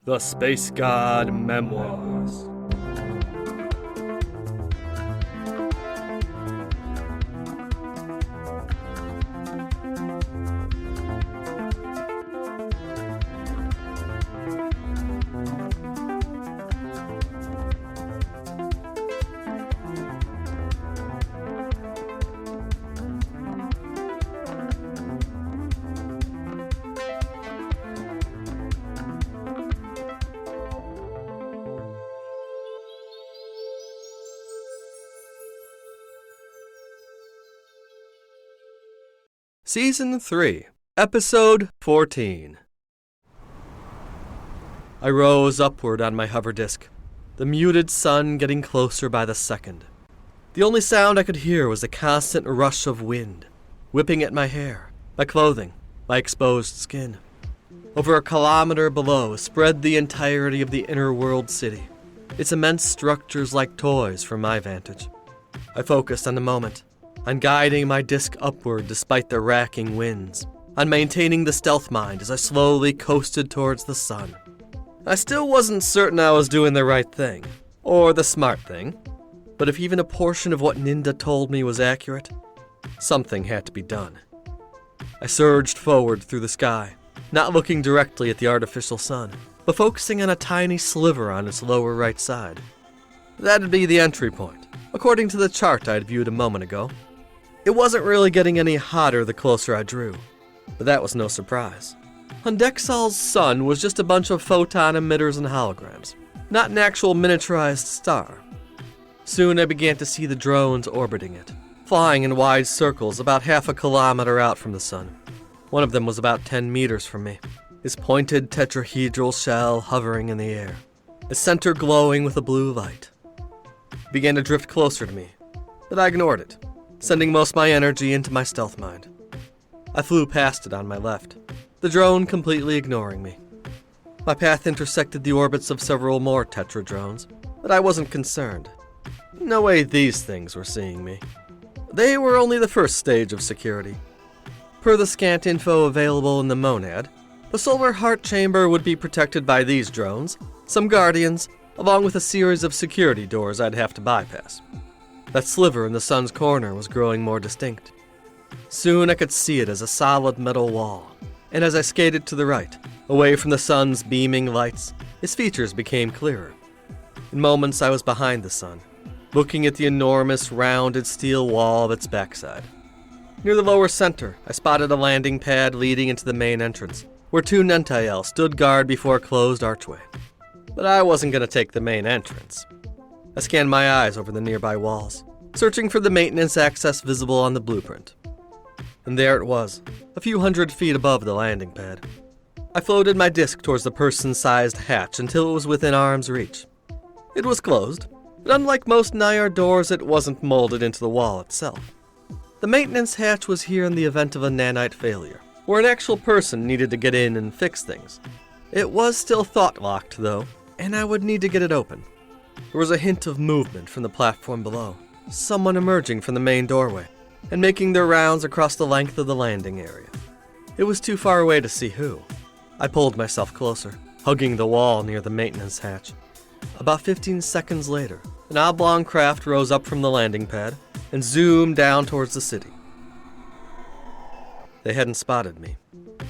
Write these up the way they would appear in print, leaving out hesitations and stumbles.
The Space God Memoirs. Season 3, Episode 14. I rose upward on my hover disk, the muted sun getting closer by the second. The only sound I could hear was the constant rush of wind, whipping at my hair, my clothing, my exposed skin. Over a kilometer below spread the entirety of the inner world city, its immense structures like toys from my vantage. I focused on the moment, on guiding my disk upward despite the racking winds, on maintaining the stealth mind as I slowly coasted towards the sun. I still wasn't certain I was doing the right thing, or the smart thing, but if even a portion of what Ninda told me was accurate, something had to be done. I surged forward through the sky, not looking directly at the artificial sun, but focusing on a tiny sliver on its lower right side. That'd be the entry point, according to the chart I'd viewed a moment ago. It wasn't really getting any hotter the closer I drew, but that was no surprise. Hundexal's sun was just a bunch of photon emitters and holograms, not an actual miniaturized star. Soon I began to see the drones orbiting it, flying in wide circles about half a kilometer out from the sun. One of them was about 10 meters from me, its pointed tetrahedral shell hovering in the air, its center glowing with a blue light. It began to drift closer to me, but I ignored it, sending most of my energy into my stealth mind. I flew past it on my left, the drone completely ignoring me. My path intersected the orbits of several more Tetra drones, but I wasn't concerned. No way these things were seeing me. They were only the first stage of security. Per the scant info available in the Monad, the solar heart chamber would be protected by these drones, some guardians, along with a series of security doors I'd have to bypass. That sliver in the sun's corner was growing more distinct. Soon I could see it as a solid metal wall, and as I skated to the right, away from the sun's beaming lights, its features became clearer. In moments I was behind the sun, looking at the enormous rounded steel wall of its backside. Near the lower center, I spotted a landing pad leading into the main entrance, where 2 Nentael stood guard before a closed archway. But I wasn't going to take the main entrance. I scanned my eyes over the nearby walls, searching for the maintenance access visible on the blueprint. And there it was, a few hundred feet above the landing pad. I floated my disk towards the person-sized hatch until it was within arm's reach. It was closed, but unlike most Nyar doors, it wasn't molded into the wall itself. The maintenance hatch was here in the event of a nanite failure, where an actual person needed to get in and fix things. It was still thought-locked, though, and I would need to get it open. There was a hint of movement from the platform below, someone emerging from the main doorway and making their rounds across the length of the landing area. It was too far away to see who. I pulled myself closer, hugging the wall near the maintenance hatch. About 15 seconds later, an oblong craft rose up from the landing pad and zoomed down towards the city. They hadn't spotted me.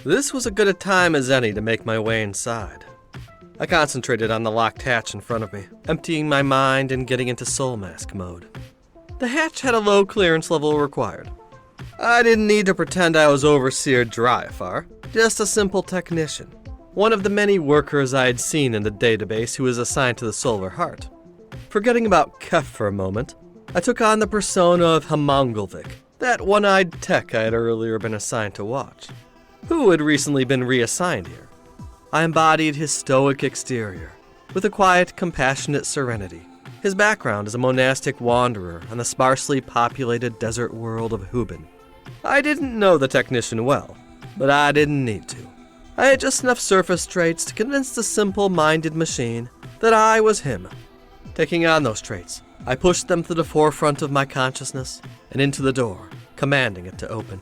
This was as good a time as any to make my way inside. I concentrated on the locked hatch in front of me, emptying my mind and getting into soul mask mode. The hatch had a low clearance level required. I didn't need to pretend I was Overseer Dryafar, just a simple technician, one of the many workers I had seen in the database who was assigned to the Solar Heart. Forgetting about Keph for a moment, I took on the persona of Hamongalvik, that one-eyed tech I had earlier been assigned to watch, who had recently been reassigned here. I embodied his stoic exterior, with a quiet, compassionate serenity. His background as a monastic wanderer on the sparsely populated desert world of Hubin. I didn't know the technician well, but I didn't need to. I had just enough surface traits to convince the simple-minded machine that I was him. Taking on those traits, I pushed them to the forefront of my consciousness and into the door, commanding it to open.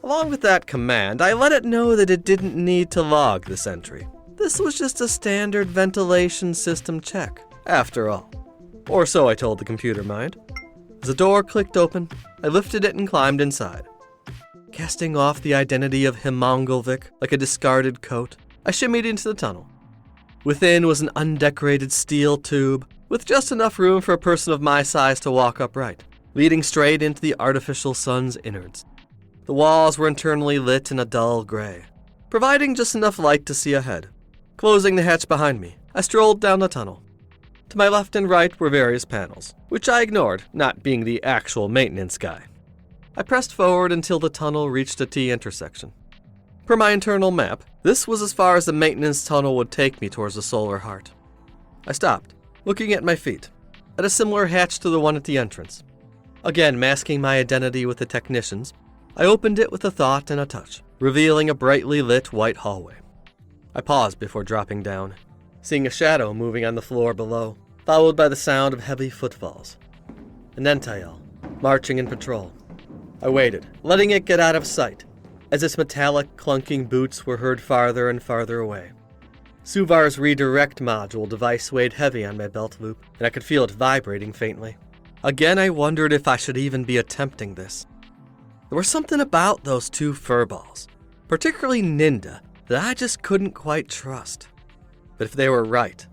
Along with that command, I let it know that it didn't need to log this entry. This was just a standard ventilation system check, after all. Or so I told the computer mind. As the door clicked open, I lifted it and climbed inside. Casting off the identity of Himongalvik like a discarded coat, I shimmied into the tunnel. Within was an undecorated steel tube with just enough room for a person of my size to walk upright, leading straight into the artificial sun's innards. The walls were internally lit in a dull gray, providing just enough light to see ahead. Closing the hatch behind me, I strolled down the tunnel. To my left and right were various panels, which I ignored, not being the actual maintenance guy. I pressed forward until the tunnel reached a T-intersection. Per my internal map, this was as far as the maintenance tunnel would take me towards the solar heart. I stopped, looking at my feet, at a similar hatch to the one at the entrance. Again masking my identity with the technicians, I opened it with a thought and a touch, revealing a brightly lit white hallway. I paused before dropping down, seeing a shadow moving on the floor below, followed by the sound of heavy footfalls. An Entail, marching in patrol. I waited, letting it get out of sight, as its metallic, clunking boots were heard farther and farther away. Suvar's redirect module device weighed heavy on my belt loop, and I could feel it vibrating faintly. Again, I wondered if I should even be attempting this. There was something about those two furballs, particularly Ninda, that I just couldn't quite trust. But if they were right,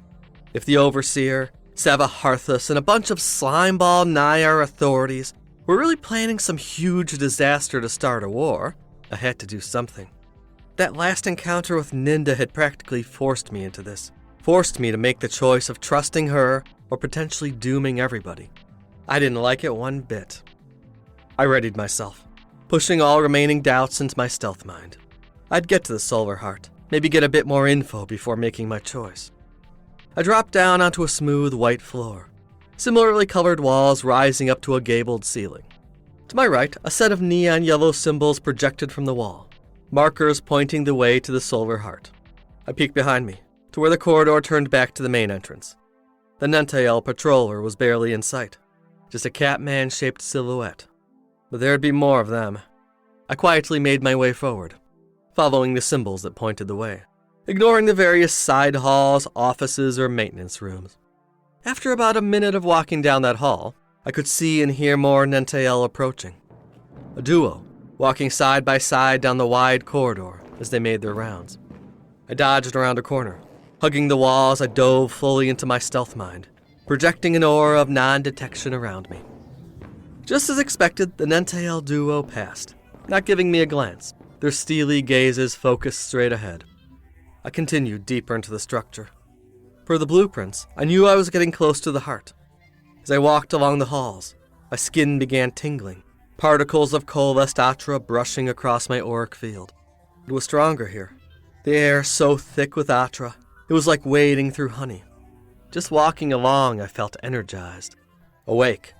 if the Overseer, Sava Harthus, and a bunch of slimeball Nayar authorities were really planning some huge disaster to start a war, I had to do something. That last encounter with Ninda had practically forced me into this, forced me to make the choice of trusting her or potentially dooming everybody. I didn't like it one bit. I readied myself, pushing all remaining doubts into my stealth mind. I'd get to the Solar Heart, maybe get a bit more info before making my choice. I dropped down onto a smooth white floor, similarly colored walls rising up to a gabled ceiling. To my right, a set of neon yellow symbols projected from the wall, markers pointing the way to the Solar Heart. I peeked behind me, to where the corridor turned back to the main entrance. The Nentael patroller was barely in sight, just a Catman-shaped silhouette. But there'd be more of them. I quietly made my way forward, following the symbols that pointed the way, ignoring the various side halls, offices, or maintenance rooms. After about a minute of walking down that hall, I could see and hear more Nentael approaching. A duo, walking side by side down the wide corridor as they made their rounds. I dodged around a corner. Hugging the walls, I dove fully into my stealth mind, projecting an aura of non-detection around me. Just as expected, the Nentael duo passed, not giving me a glance, their steely gazes focused straight ahead. I continued deeper into the structure. Per the blueprints, I knew I was getting close to the heart. As I walked along the halls, my skin began tingling, particles of coalesced atra brushing across my auric field. It was stronger here. The air so thick with atra, it was like wading through honey. Just walking along, I felt energized, awake,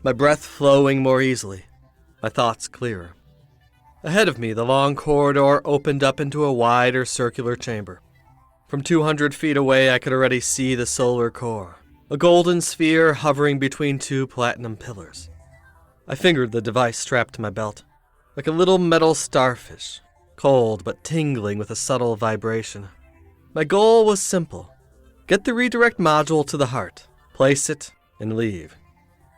my breath flowing more easily, my thoughts clearer. Ahead of me, the long corridor opened up into a wider circular chamber. From 200 feet away, I could already see the solar core, a golden sphere hovering between two platinum pillars. I fingered the device strapped to my belt, like a little metal starfish, cold but tingling with a subtle vibration. My goal was simple. Get the redirect module to the heart, place it, and leave.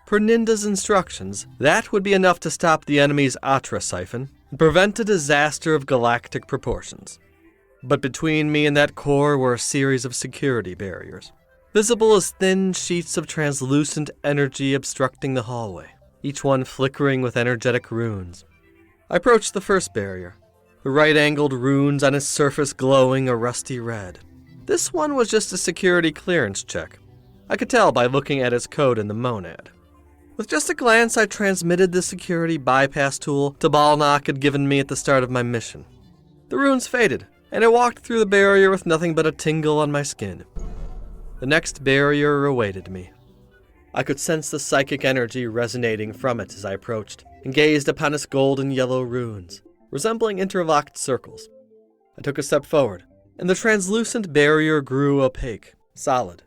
Per Ninda's instructions, that would be enough to stop the enemy's Atra siphon and prevent a disaster of galactic proportions. But between me and that core were a series of security barriers, visible as thin sheets of translucent energy obstructing the hallway, each one flickering with energetic runes. I approached the first barrier, the right-angled runes on its surface glowing a rusty red. This one was just a security clearance check. I could tell by looking at its code in the monad. With just a glance, I transmitted the security bypass tool Tabalnak had given me at the start of my mission. The runes faded, and I walked through the barrier with nothing but a tingle on my skin. The next barrier awaited me. I could sense the psychic energy resonating from it as I approached, and gazed upon its golden yellow runes, resembling interlocked circles. I took a step forward, and the translucent barrier grew opaque, solid.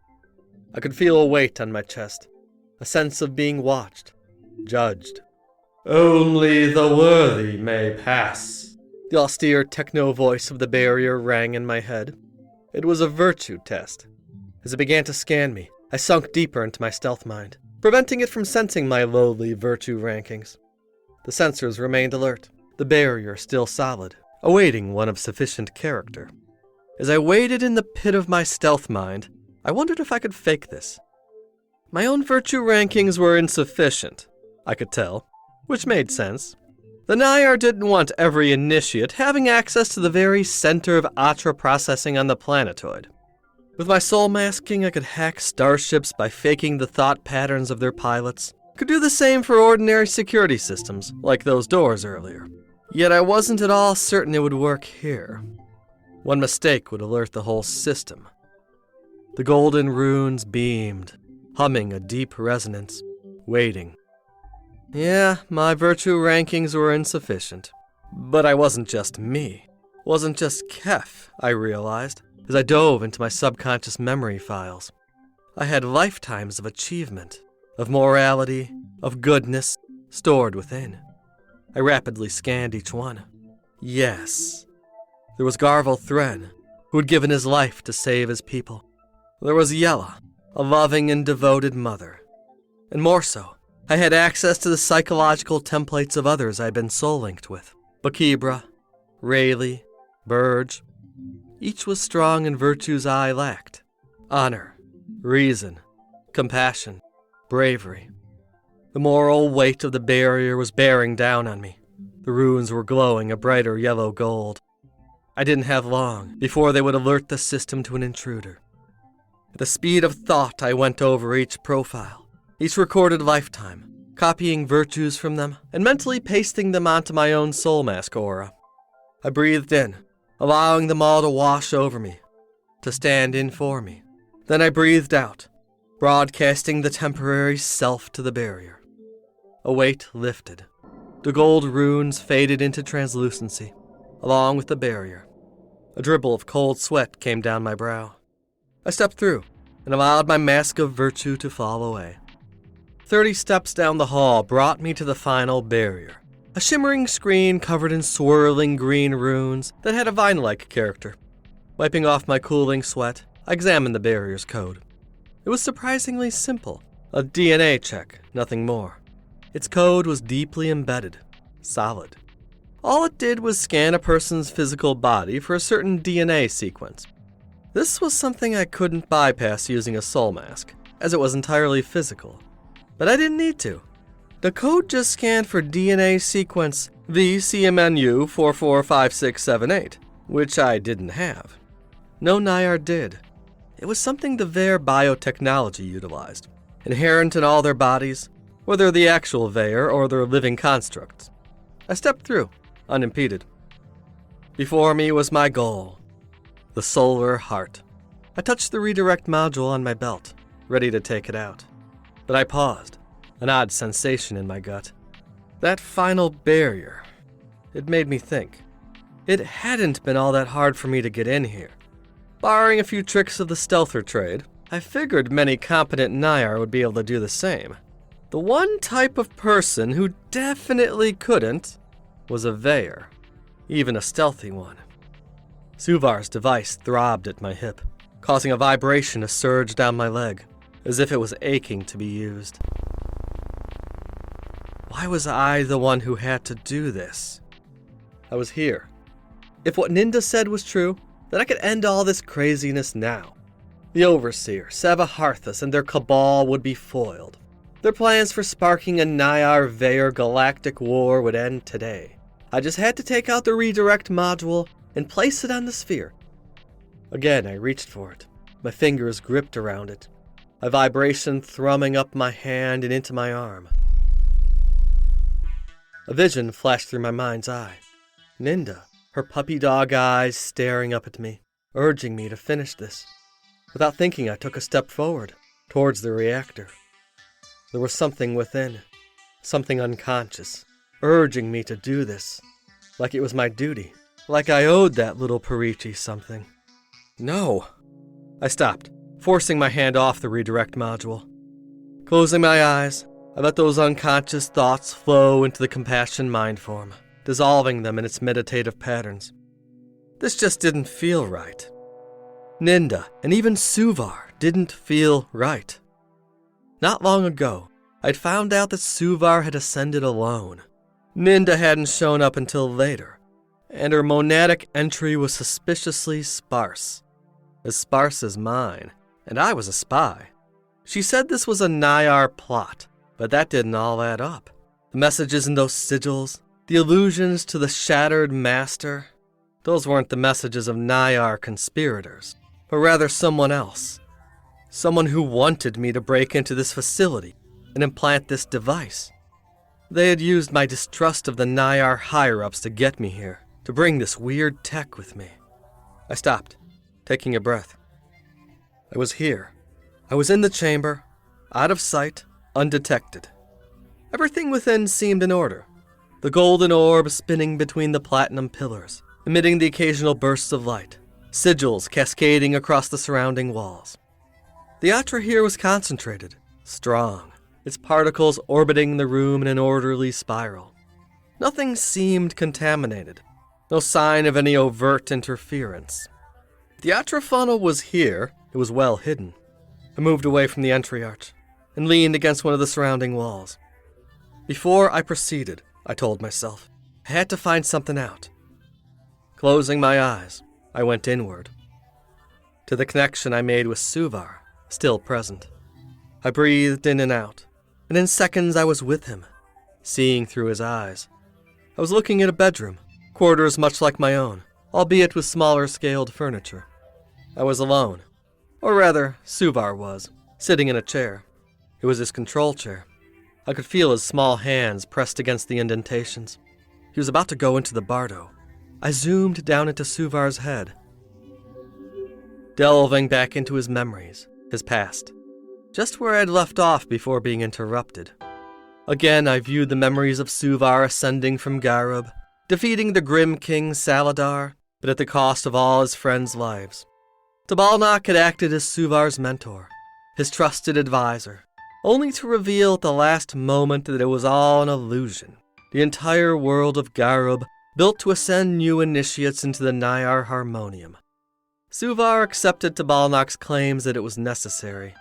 I could feel a weight on my chest, a sense of being watched, judged. "Only the worthy may pass," the austere techno voice of the barrier rang in my head. It was a virtue test. As it began to scan me, I sunk deeper into my stealth mind, preventing it from sensing my lowly virtue rankings. The sensors remained alert, the barrier still solid, awaiting one of sufficient character. As I waited in the pit of my stealth mind, I wondered if I could fake this. My own virtue rankings were insufficient, I could tell, which made sense. The Nayar didn't want every initiate having access to the very center of Atra processing on the planetoid. With my soul masking, I could hack starships by faking the thought patterns of their pilots. Could do the same for ordinary security systems, like those doors earlier. Yet I wasn't at all certain it would work here. One mistake would alert the whole system. The golden runes beamed, humming a deep resonance, waiting. Yeah, my virtue rankings were insufficient. But I wasn't just me. Wasn't just Keph, I realized, as I dove into my subconscious memory files. I had lifetimes of achievement, of morality, of goodness, stored within. I rapidly scanned each one. Yes. There was Garvel Thren, who had given his life to save his people. There was Yella, a loving and devoted mother. And more so, I had access to the psychological templates of others I'd been soul-linked with. Bakibra, Rayleigh, Burge. Each was strong in virtues I lacked. Honor, reason, compassion, bravery. The moral weight of the barrier was bearing down on me. The runes were glowing a brighter yellow gold. I didn't have long before they would alert the system to an intruder. At the speed of thought, I went over each profile, each recorded lifetime, copying virtues from them and mentally pasting them onto my own soul mask aura. I breathed in, allowing them all to wash over me, to stand in for me. Then I breathed out, broadcasting the temporary self to the barrier. A weight lifted. The gold runes faded into translucency, along with the barrier. A dribble of cold sweat came down my brow. I stepped through and allowed my mask of virtue to fall away. 30 steps down the hall brought me to the final barrier, a shimmering screen covered in swirling green runes that had a vine-like character. Wiping off my cooling sweat, I examined the barrier's code. It was surprisingly simple, a DNA check, nothing more. Its code was deeply embedded, solid. All it did was scan a person's physical body for a certain DNA sequence. This was something I couldn't bypass using a soul mask, as it was entirely physical. But I didn't need to. The code just scanned for DNA sequence VCMNU 445678, which I didn't have. No Nayar did. It was something the Veer biotechnology utilized, inherent in all their bodies, whether the actual Veer or their living constructs. I stepped through, unimpeded. Before me was my goal, the solar heart. I touched the redirect module on my belt, ready to take it out. But I paused, an odd sensation in my gut. That final barrier, it made me think. It hadn't been all that hard for me to get in here. Barring a few tricks of the stealther trade, I figured many competent Nayar would be able to do the same. The one type of person who definitely couldn't was a Veer, even a stealthy one. Suvar's device throbbed at my hip, causing a vibration to surge down my leg, as if it was aching to be used. Why was I the one who had to do this? I was here. If what Ninda said was true, then I could end all this craziness now. The Overseer, Seva Harthas, and their cabal would be foiled. Their plans for sparking a Nayar-Veer galactic war would end today. I just had to take out the redirect module and place it on the sphere. Again, I reached for it. My fingers gripped around it, a vibration thrumming up my hand and into my arm. A vision flashed through my mind's eye. Ninda, her puppy dog eyes staring up at me, urging me to finish this. Without thinking, I took a step forward, towards the reactor. There was something within, something unconscious, urging me to do this, like it was my duty, like I owed that little Parichi something. No! I stopped, forcing my hand off the redirect module. Closing my eyes, I let those unconscious thoughts flow into the compassion mind form, dissolving them in its meditative patterns. This just didn't feel right. Ninda, and even Suvar didn't feel right. Not long ago, I'd found out that Suvar had ascended alone. Ninda hadn't shown up until later, and her monadic entry was suspiciously sparse. As sparse as mine, and I was a spy. She said this was a Nayar plot, but that didn't all add up. The messages in those sigils, the allusions to the shattered master, those weren't the messages of Nayar conspirators, but rather someone else. Someone who wanted me to break into this facility and implant this device. They had used my distrust of the Nayar higher-ups to get me here, to bring this weird tech with me. I stopped, taking a breath. I was here. I was in the chamber, out of sight, undetected. Everything within seemed in order. The golden orb spinning between the platinum pillars, emitting the occasional bursts of light, sigils cascading across the surrounding walls. The Atra here was concentrated, strong, its particles orbiting the room in an orderly spiral. Nothing seemed contaminated, no sign of any overt interference. If the Atra funnel was here, it was well hidden. I moved away from the entry arch and leaned against one of the surrounding walls. Before I proceeded, I told myself, I had to find something out. Closing my eyes, I went inward, to the connection I made with Suvar, still present. I breathed in and out, and in seconds I was with him, seeing through his eyes. I was looking at a bedroom, quarters much like my own, albeit with smaller-scaled furniture. I was alone, or rather, Suvar was, sitting in a chair. It was his control chair. I could feel his small hands pressed against the indentations. He was about to go into the bardo. I zoomed down into Suvar's head, delving back into his memories, his past, just where I'd left off before being interrupted. Again, I viewed the memories of Suvar ascending from Garub, defeating the grim king Saladar, but at the cost of all his friends' lives. Tabalnak had acted as Suvar's mentor, his trusted advisor, only to reveal at the last moment that it was all an illusion. The entire world of Garub built to ascend new initiates into the Nayar Harmonium. Suvar accepted Tabalnak's claims that it was necessary.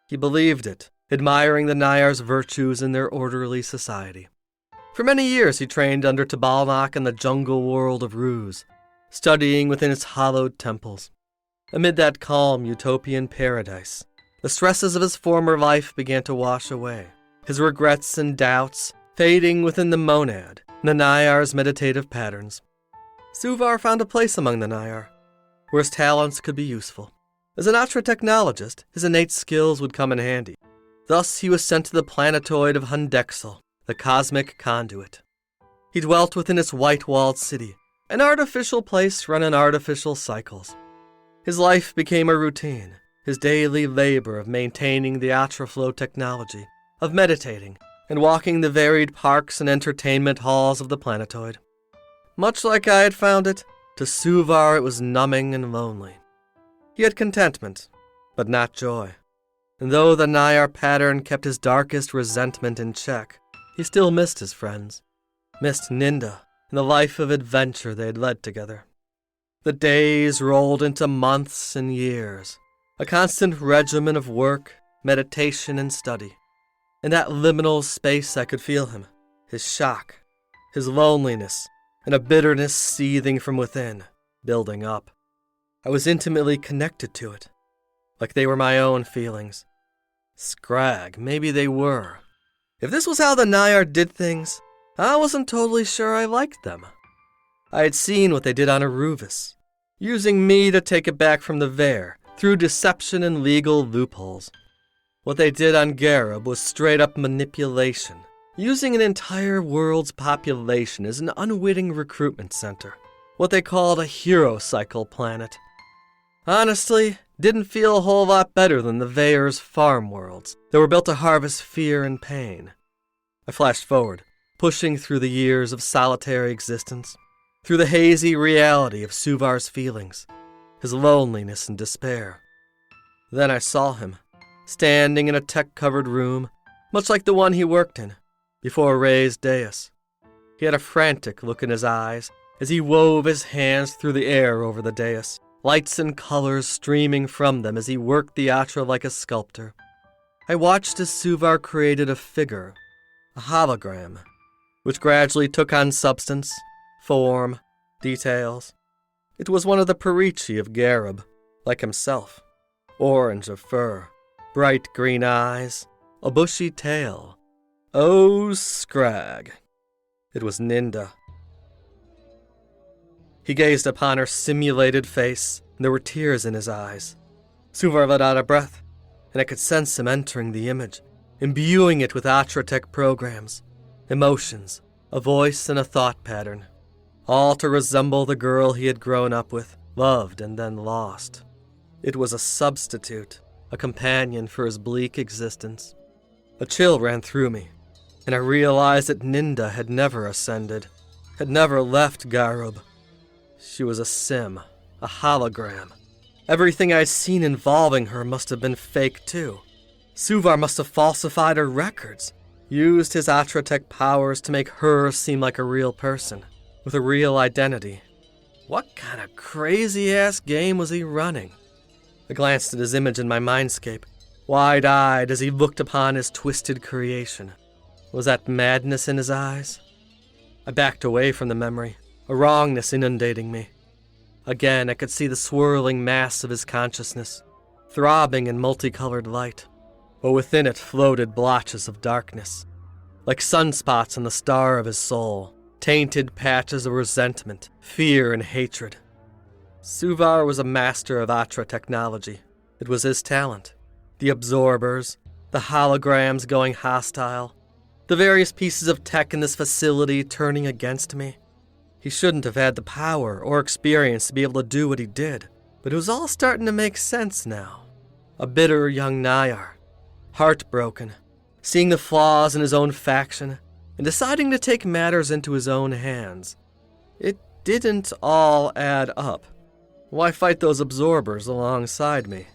He believed it, admiring the Nayar's virtues in their orderly society. For many years he trained under Tabalnak in the jungle world of Ruse, studying within its hallowed temples. Amid that calm utopian paradise, the stresses of his former life began to wash away, his regrets and doubts fading within the monad, the Nayar's meditative patterns. Suvar found a place among the Nayar, where his talents could be useful. As an Atra technologist, his innate skills would come in handy. Thus he was sent to the planetoid of Hundexel, the cosmic conduit. He dwelt within its white-walled city, an artificial place run in artificial cycles. His life became a routine, his daily labor of maintaining the Atraflow technology, of meditating, and walking the varied parks and entertainment halls of the planetoid. Much like I had found it, to Suvar it was numbing and lonely. He had contentment, but not joy. And though the Nayar pattern kept his darkest resentment in check, he still missed his friends, missed Ninda and the life of adventure they had led together. The days rolled into months and years, a constant regimen of work, meditation, and study. In that liminal space I could feel him, his shock, his loneliness, and a bitterness seething from within, building up. I was intimately connected to it, like they were my own feelings. Scrag, maybe they were. If this was how the Nayar did things, I wasn't totally sure I liked them. I had seen what they did on Aruvis, using me to take it back from the Vare through deception and legal loopholes. What they did on Garub was straight-up manipulation, using an entire world's population as an unwitting recruitment center, what they called a hero cycle planet. Honestly, didn't feel a whole lot better than the Vare's farm worlds that were built to harvest fear and pain. I flashed forward, pushing through the years of solitary existence, through the hazy reality of Suvar's feelings, his loneliness and despair. Then I saw him, standing in a tech-covered room, much like the one he worked in, before a raised dais. He had a frantic look in his eyes as he wove his hands through the air over the dais, lights and colors streaming from them as he worked the atra like a sculptor. I watched as Suvar created a figure, a hologram, which gradually took on substance, form, details. It was one of the Perici of Garib, like himself. Orange of fur, bright green eyes, a bushy tail. Oh, Scrag. It was Ninda. He gazed upon her simulated face, and there were tears in his eyes. Suvar let out a breath, and I could sense him entering the image, imbuing it with Atratech programs, emotions, a voice and a thought pattern, all to resemble the girl he had grown up with, loved and then lost. It was a substitute, a companion for his bleak existence. A chill ran through me, and I realized that Ninda had never ascended, had never left Garib. She was a sim, a hologram. Everything I'd seen involving her must have been fake too. Suvar must have falsified her records, used his Atratech powers to make her seem like a real person, with a real identity. What kind of crazy-ass game was he running? I glanced at his image in my mindscape, wide-eyed as he looked upon his twisted creation. Was that madness in his eyes? I backed away from the memory, a wrongness inundating me. Again, I could see the swirling mass of his consciousness, throbbing in multicolored light, but within it floated blotches of darkness, like sunspots on the star of his soul, tainted patches of resentment, fear, and hatred. Suvar was a master of Atra technology. It was his talent. The absorbers, the holograms going hostile, the various pieces of tech in this facility turning against me. He shouldn't have had the power or experience to be able to do what he did, but it was all starting to make sense now. A bitter young Nayar, heartbroken, seeing the flaws in his own faction, and deciding to take matters into his own hands. It didn't all add up. Why fight those absorbers alongside me?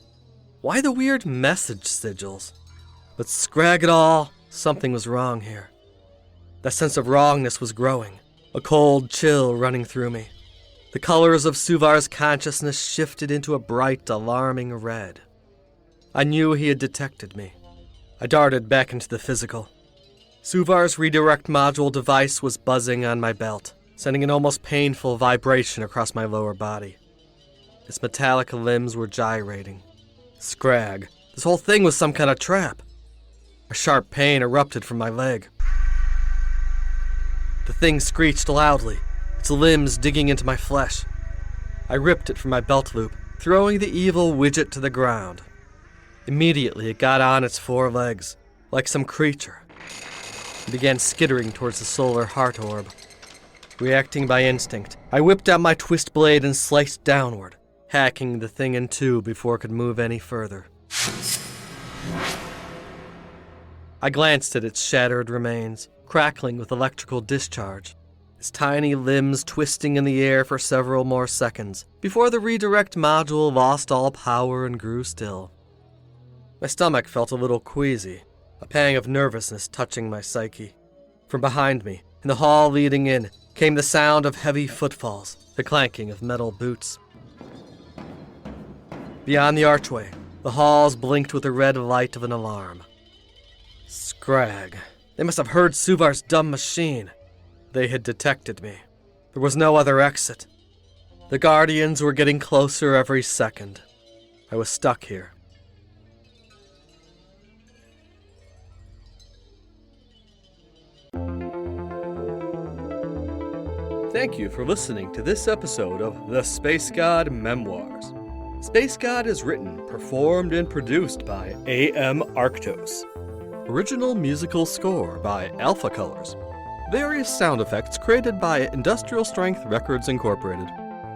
Why the weird message sigils? But scrag it all, something was wrong here. That sense of wrongness was growing, a cold chill running through me. The colors of Suvar's consciousness shifted into a bright, alarming red. I knew he had detected me. I darted back into the physical. Suvar's redirect module device was buzzing on my belt, sending an almost painful vibration across my lower body. Its metallic limbs were gyrating. Scrag, this whole thing was some kind of trap. A sharp pain erupted from my leg. The thing screeched loudly, its limbs digging into my flesh. I ripped it from my belt loop, throwing the evil widget to the ground. Immediately it got on its four legs, like some creature, and began skittering towards the solar heart orb. Reacting by instinct, I whipped out my twist blade and sliced downward, hacking the thing in two before it could move any further. I glanced at its shattered remains, crackling with electrical discharge, its tiny limbs twisting in the air for several more seconds before the redirect module lost all power and grew still. My stomach felt a little queasy, a pang of nervousness touching my psyche. From behind me, in the hall leading in, came the sound of heavy footfalls, the clanking of metal boots. Beyond the archway, the halls blinked with the red light of an alarm. Scrag. They must have heard Suvar's dumb machine. They had detected me. There was no other exit. The Guardians were getting closer every second. I was stuck here. Thank you for listening to this episode of The Space God Memoirs. Space God is written, performed, and produced by A.M. Arctos. Original musical score by Alpha Colors. Various sound effects created by Industrial Strength Records Incorporated.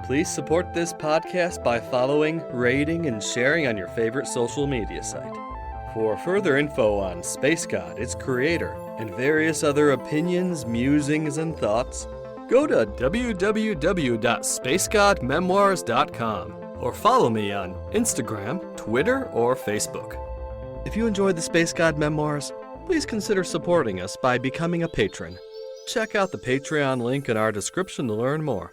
Please support this podcast by following, rating, and sharing on your favorite social media site. For further info on Space God, its creator, and various other opinions, musings, and thoughts, go to www.spacegodmemoirs.com or follow me on Instagram, Twitter, or Facebook. If you enjoyed the Space God Memoirs, please consider supporting us by becoming a patron. Check out the Patreon link in our description to learn more.